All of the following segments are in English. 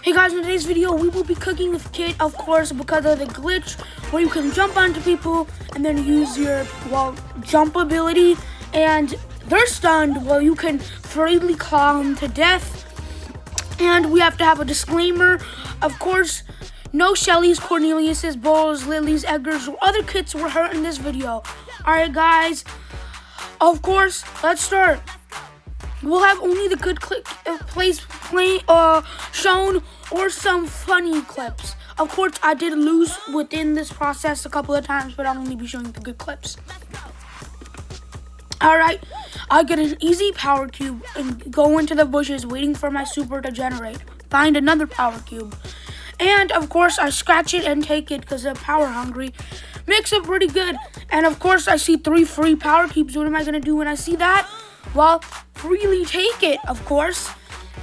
Hey guys, in today's video, we will be cooking the kit, of course, because of the glitch where you can jump onto people and then use your, jump ability. And they're stunned, you can freely claw them to death. And we have to have a disclaimer, of course, no Shellys, Corneliuses, Bulls, Lilies, Edgars, or other kits were hurt in this video. Alright guys, of course, let's start. We'll have only the good plays shown or some funny clips. Of course, I did lose within this process a couple of times, but I'll only be showing the good clips. Alright, I get an easy power cube and go into the bushes waiting for my super to generate. Find another power cube. And of course, I scratch it and take it because I'm power hungry. Makes it pretty good. And of course, I see 3 free power cubes. What am I going to do when I see that? Well, freely take it, of course.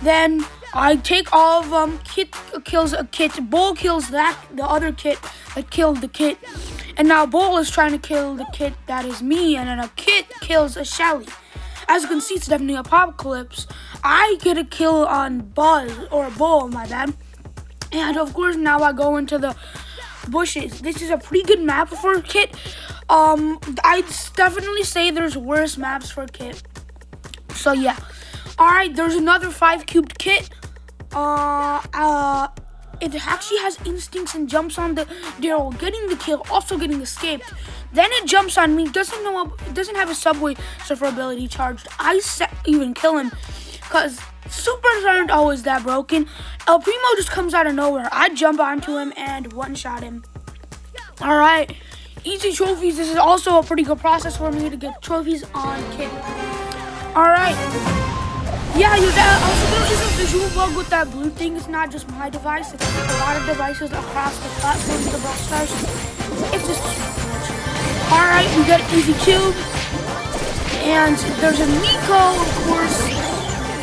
Then I take all of them. Kit kills a kit. Bull kills the other kit that killed the kit. And now Bull is trying to kill the kit that is me. And then a kit kills a Shelly. As you can see, it's definitely apocalypse. I get a kill on Buzz, or Bull, my bad. And of course, now I go into the bushes. This is a pretty good map for a kit. I'd definitely say there's worse maps for a kit. So yeah. Alright, there's another 5 cubed kit. It actually has instincts and jumps on the Daryl, getting the kill, also getting escaped. Then it jumps on me, doesn't have a subway surfer ability charged. I even kill him because supers aren't always that broken. El Primo just comes out of nowhere. I jump onto him and one-shot him. Alright, easy trophies. This is also a pretty good process for me to get trophies on kit. Alright. Yeah, also there is a visual bug with that blue thing. It's not just my device. It's a lot of devices across the platforms of Brawl Stars. It's just alright, we get easy cube. And there's a Nico, of course.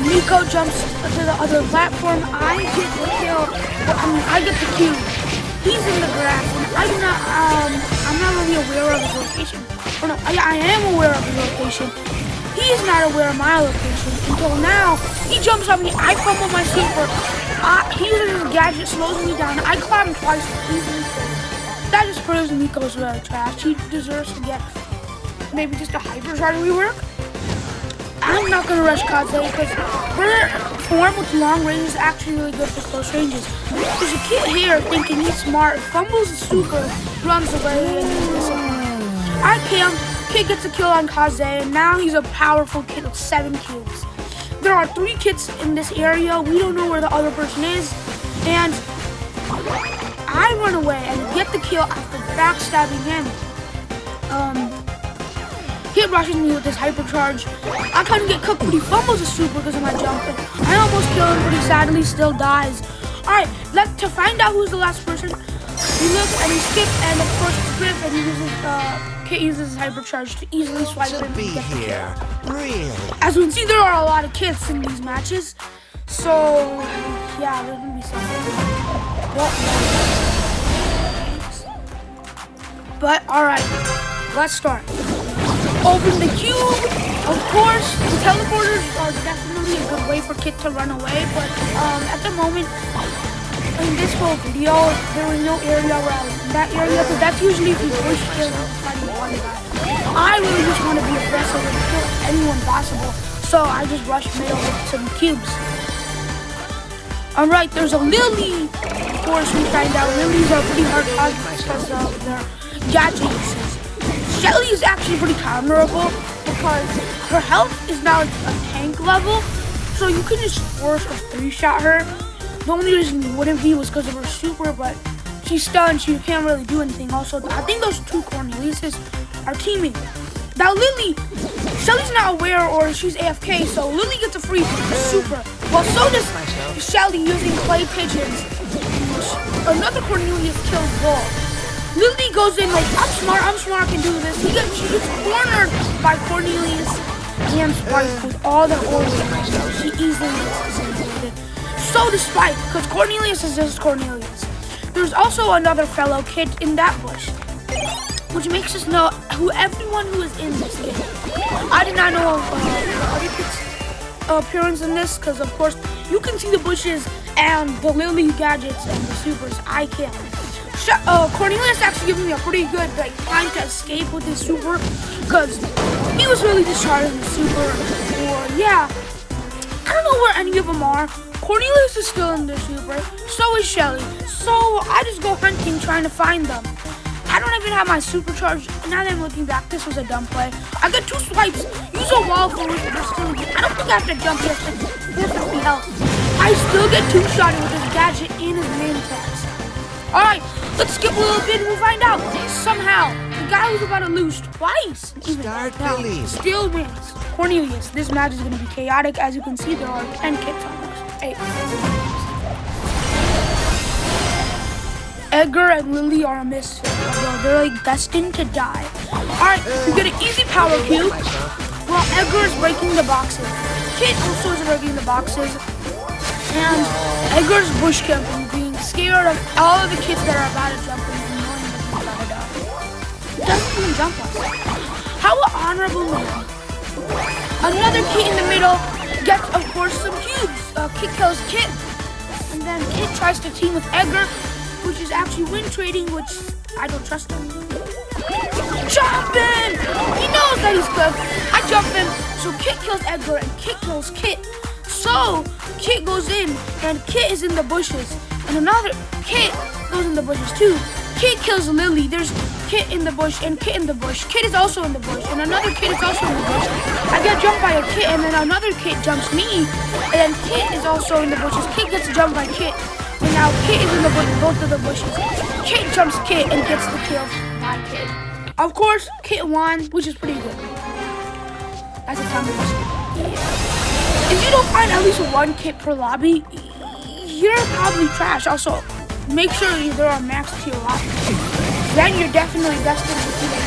Nico jumps to the other platform. I get the kill. I get the cube. He's in the grass, and I'm not really aware of his location. Or no, I am aware of his location. He is not aware of my location until now. He jumps on me. I fumble my super. He uses his gadget, slows me down. I clap him twice. That just proves Nico's really trash. He deserves to get maybe just a hypercharge rework. I'm not going to rush Kaze because her form with long range is actually really good for close ranges. There's a kid here thinking he's smart, fumbles the super, runs away, and he's disappointed. I kill him. Kid gets a kill on Kaze, and now he's a powerful kid with 7 kills. There are 3 kits in this area. We don't know where the other person is, and I run away and get the kill after backstabbing him. Kid rushes me with his hypercharge. I kind of get cooked, but he fumbles a super because of my jump. I almost kill him, but he sadly still dies. Alright, to find out who's the last person, we look and he skips, and of course it's Griff, and he uses his hypercharge to easily swipe him and get the kill. Really? As you can see, there are a lot of kits in these matches. So, yeah, there's going to be something. But, alright, let's start. Open the cube. Of course, the teleporters are definitely a good way for Kit to run away, but at the moment, in this whole video, there was no area where I was in that area, because that's usually if you push kill fighting one guy. I really just want to be aggressive and kill anyone possible, so I just rush middle with some cubes. Alright, there's a Lily. Of course, we find out Lilies are pretty hard targets because of their gadget uses. Shelly is actually pretty counterable because her health is now a tank level, so you can just force a 3-shot her. The only reason you wouldn't be was because of her super, but she's stunned, so you can't really do anything. Also, I think those 2 Corneliuses are teaming. Now Lily, Shelly's not aware or she's AFK, so Lily gets a free super. Well, so does Shelly using clay pigeons. Another Cornelius kills Bull. Lily goes in like, I'm smart, I can do this. She gets cornered by Cornelius and Spike with all the orders. She easily gets disintegrated. So does Spike, because Cornelius is just Cornelius. There's also another fellow kid in that bush, which makes us know everyone who is in this game. I did not know of the other kids' appearance in this, because of course you can see the bushes and the Lily gadgets and the supers, I can't. Cornelius actually giving me a pretty good time to escape with his super, because he was really just charging the super. Or yeah, I don't know where any of them are. Cornelius is still in the super, so is Shelly. So I just go hunting trying to find them. I don't even have my supercharge. Now that I'm looking back, this was a dumb play. I got 2 swipes. Use a wall for which they're still. I don't think I have to jump yet. 450 health. I still get 2-shotted with this gadget and his name tags. Alright, let's skip a little bit and we'll find out. Somehow, the guy was about to lose twice. Still wins. Cornelius, this match is going to be chaotic. As you can see, there are 10 kits on this. 8. Edgar and Lily are a misfit, although they're destined to die. Alright, we get an easy power cube. Well, Edgar is breaking the boxes. Kit also is breaking the boxes. And Edgar's bush camping, being scared of all of the kids that are about to jump and knowing that he's about to die. He doesn't even jump us. How honorable man. Another Kit in the middle gets, of course, some cubes. Kit kills Kit. And then Kit tries to team with Edgar, which is actually win trading, which I don't trust him. Jump him! He knows that he's cooked. I jump him, so Kit kills Edgar and Kit kills Kit. So Kit goes in and Kit is in the bushes. And another Kit goes in the bushes too. Kit kills Lily. There's Kit in the bush and Kit in the bush. Kit is also in the bush and another Kit is also in the bush. I get jumped by a Kit and then another Kit jumps me. And then Kit is also in the bushes. Kit gets jumped by Kit. And now Kit is in the bush, both of the bushes. Kit jumps Kit and gets the kill by Kit. Of course, Kit won, which is pretty good. That's a time to yeah. If you don't find at least 1 Kit per lobby, you're probably trash. Also, make sure there are max tier lobbies. Then you're definitely destined to see the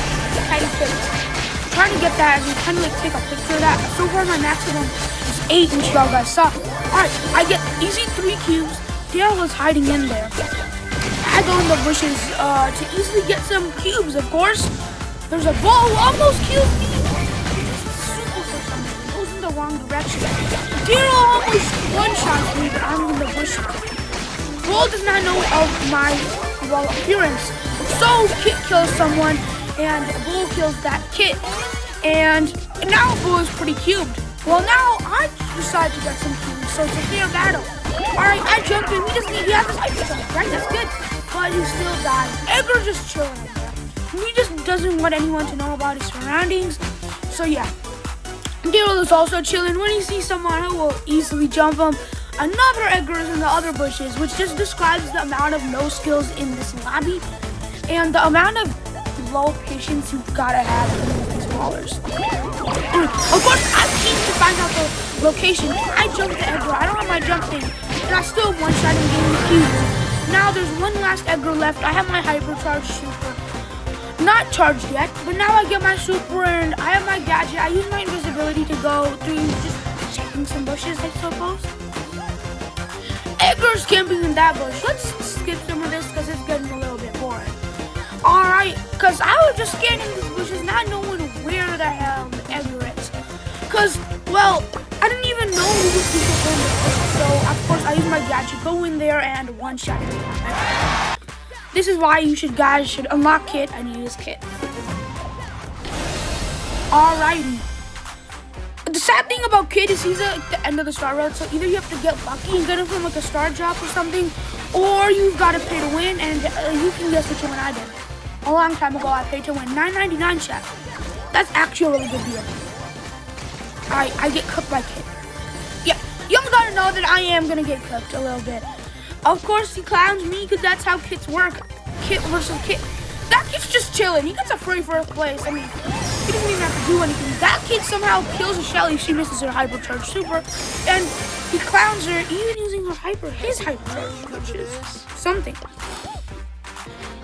10 Kits. Trying to get that and kind of take a picture of that. So far, my maximum is 8, which y'all guys saw. Alright, I get easy 3 cubes. Dale was hiding in there. I go in the bushes to easily get some cubes, of course. There's a ball who almost killed me. Super for some reason. Goes in the wrong direction. Dale almost one-shots me, but I'm in the bushes. Bull does not know of my appearance. So Kit kills someone, and Bull kills that Kit. And now Bull is pretty cubed. Well, now I decide to get some cubes, so it's a fair battle. Alright, I jumped in. He has his hyper, right? That's good. But he still died. Edgar just chilling in there. He just doesn't want anyone to know about his surroundings. So yeah. Daryl is also chilling. When he sees someone who will easily jump him, another Edgar is in the other bushes, which just describes the amount of no skills in this lobby and the amount of low patience you've gotta have in these brawlers. Of course, I'm keen to find out the location. I jumped to Edgar. I don't have my jump thing, and I still one-shot and getting the cubes. Now there's one last Edgar left. I have my hypercharged super. Not charged yet, but now I get my super and I have my gadget. I use my invisibility to go through just checking some bushes, I suppose. Edgar's camping in that bush. Let's skip some of this because it's getting a little bit boring. Alright, because I was just scanning these bushes, not knowing where the hell Edgar is. Because, well, I didn't even know who was people in there. So, of course, I use my gadget, go in there, and one-shot it. This is why guys should unlock Kit and use Kit. Alrighty. The sad thing about Kit is he's at the end of the star road, so either you have to get lucky and get him from a star drop or something, or you've got to pay to win, and you can guess which one I did. A long time ago, I paid to win $9.99 chat. That's actually a really good deal. Alright, I get cooked by Kit. Yeah, you gotta know that I am gonna get cooked a little bit. Of course, he clowns me because that's how Kits work. Kit versus Kit. That Kit's just chilling. He gets a free first place. I mean, he doesn't even have to do anything. That Kit somehow kills a Shelly. She misses her hypercharged super. And he clowns her even using his hypercharge, which is something.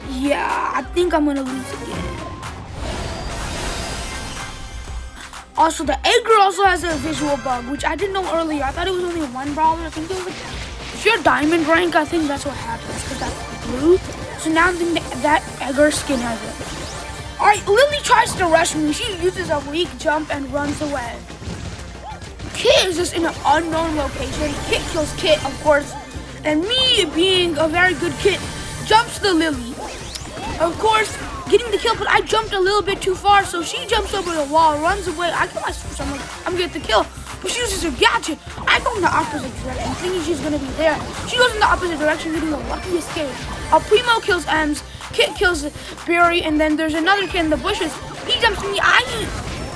Yeah, I think I'm gonna lose again. Also, the Edgar also has a visual bug, which I didn't know earlier. I thought it was only one brawler. I think it was if you're diamond rank, I think that's what happens, because that's blue. So now I'm thinking that Edgar skin has it. Alright, Lily tries to rush me. She uses a weak jump and runs away. Kit is just in an unknown location. Kit kills Kit, of course. And me, being a very good kid, jumps the lily. Of course, getting the kill, but I jumped a little bit too far, so she jumps over the wall, runs away. I kill my switch, I'm like, I'm gonna get the kill. But she uses her gadget. I go in the opposite direction, thinking she's gonna be there. She goes in the opposite direction, getting a lucky escape. El Primo kills Ems, Kit kills Barry, and then there's another kid in the bushes. He jumps me.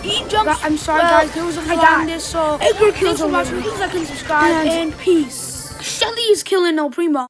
He jumps. I'm sorry, guys. There was a flaw in this, so Edgar kills him. Please like and subscribe, and peace. Shelly is killing El Primo.